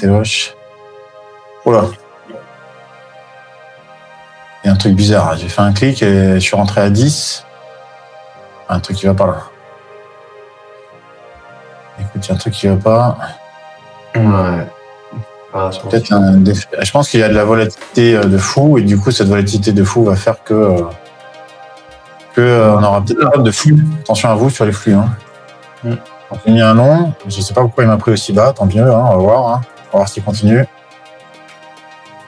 Téloche. Oh là. Il y a un truc bizarre. J'ai fait un clic et je suis rentré à 10. Un truc qui va pas là. Écoute, il y a un truc qui va pas. Ouais. Peut-être je pense qu'il y a de la volatilité de fou et du coup cette volatilité de fou va faire que on aura peut-être pas de flux. Attention à vous sur les flux. Hein. J'ai mis un long. Je sais pas pourquoi il m'a pris aussi bas. Tant mieux. Hein, on va voir. Hein. On va voir s'il continue.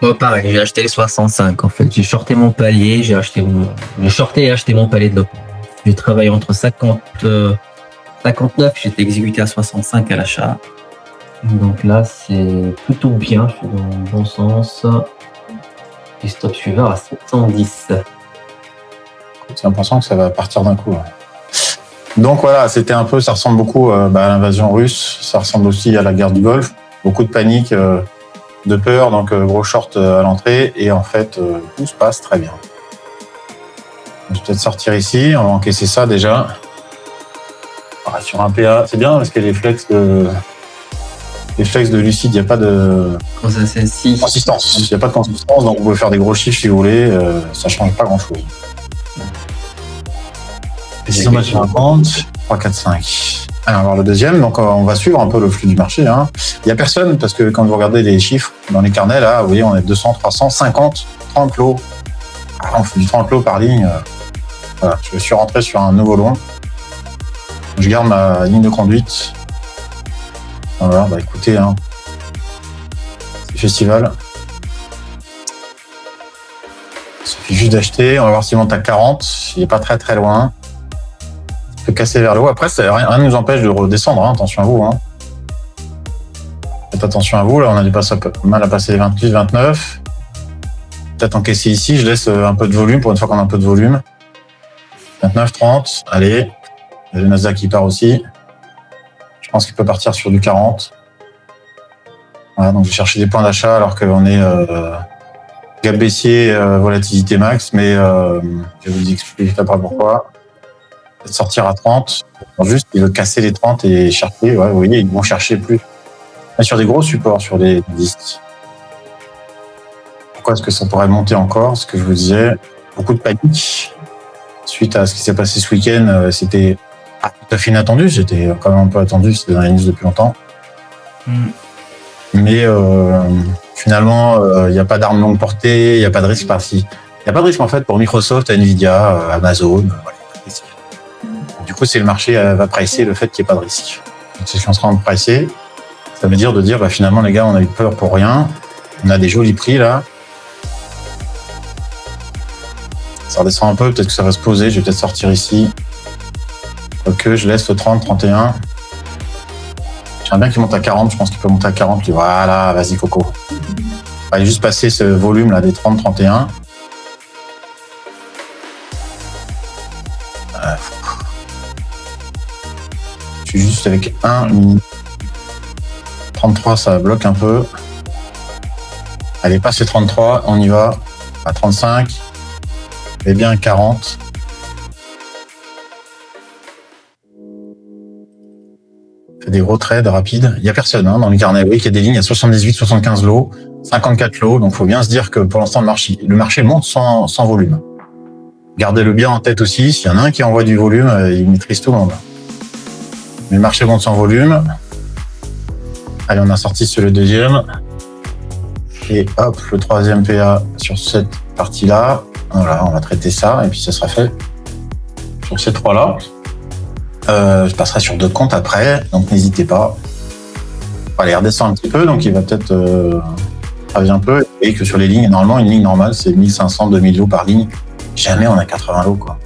Moi, pareil, j'ai acheté les 65 en fait. J'ai shorté mon palier. J'ai shorté et acheté mon palier de l'eau. J'ai travaillé entre 59. J'étais exécuté à 65 à l'achat. Donc là, c'est plutôt bien, je suis dans le bon sens. Et stop suivant à 710. J'ai l'impression que ça va partir d'un coup. Hein. Donc voilà, c'était un peu, ça ressemble beaucoup à l'invasion russe, ça ressemble aussi à la guerre du Golfe. Beaucoup de panique, de peur, donc gros short à l'entrée. Et en fait, tout se passe très bien. Je vais peut-être sortir ici, on va encaisser ça déjà. Ah, sur un PA, c'est bien parce que les flex de Lucide, il n'y a pas de consistance. Il n'y a pas de consistance, donc vous pouvez faire des gros chiffres si vous voulez, ça ne change pas grand-chose. Et si on va sur un compte, 3, 4, 5. Alors, on va voir le deuxième, donc on va suivre un peu le flux du marché. Hein. Il n'y a personne, parce que quand vous regardez les chiffres dans les carnets, là, vous voyez, on est 200, 300, 50, 30 lots. Alors, on fait du 30 lots par ligne. Voilà, je suis rentré sur un nouveau long. Je garde ma ligne de conduite. Voilà, bah écoutez, hein, c'est festival. Il suffit juste d'acheter. On va voir s'il monte à 40. Il n'est pas très très loin. Il peut casser vers le haut. Après, rien ne nous empêche de redescendre. Hein. Attention à vous. Hein. Faites attention à vous. Là, on a du mal à passer les 28, 29. Peut-être encaisser ici. Je laisse un peu de volume pour une fois qu'on a un peu de volume. 29, 30. Allez. Il y a le Nasdaq qui part aussi. Je pense qu'il peut partir sur du 40. Voilà, donc je vais chercher des points d'achat alors qu'on est gap baissier, volatilité max, mais je vais vous expliquer après pourquoi. Peut-être sortir à 30. Alors juste, il veut casser les 30 et chercher. Ouais, vous voyez, ils vont chercher plus. Mais sur des gros supports, sur des 10. Pourquoi est-ce que ça pourrait monter encore? Ce que je vous disais, beaucoup de panique. Suite à ce qui s'est passé ce week-end, c'était tout à fait inattendu. J'étais quand même un peu attendu, c'était dans les news depuis longtemps. Mais finalement, il n'y a pas d'armes longue portée, il n'y a pas de risque par-ci. Il n'y a pas de risque en fait pour Microsoft, Nvidia, Amazon. Voilà, du coup, c'est le marché va pricer le fait qu'il n'y ait pas de risque. Donc, c'est ce qu'on sera en pricer. Ça veut dire de dire, finalement, les gars, on a eu peur pour rien. On a des jolis prix là. Ça redescend un peu, peut-être que ça va se poser. Je vais peut-être sortir ici. Ok, je laisse le 30, 31. J'aimerais bien qu'il monte à 40. Je pense qu'il peut monter à 40. Voilà, vas-y, Coco. On va aller juste passer ce volume là des 30, 31. Je suis juste avec un mini. 33, ça bloque un peu. Allez, passe les 33, on y va. À 35. Et bien 40. Fait des gros trades rapides. Il n'y a personne dans le carnet. Oui, il y a des lignes à 78, 75 lots, 54 lots. Donc, il faut bien se dire que pour l'instant, le marché monte sans volume. Gardez-le bien en tête aussi. S'il y en a un qui envoie du volume, il maîtrise tout le monde. Mais le marché monte sans volume. Allez, on a sorti sur le deuxième. Et hop, le troisième PA sur cette partie-là. Voilà, on va traiter ça et puis ça sera fait sur ces trois-là. Je passerai sur d'autres comptes après, donc n'hésitez pas. Allez, redescend un petit peu, donc il va peut-être travailler un peu. Et que sur les lignes, normalement, une ligne normale, c'est 1500, 2000 lots par ligne. Jamais on a 80 lots, quoi.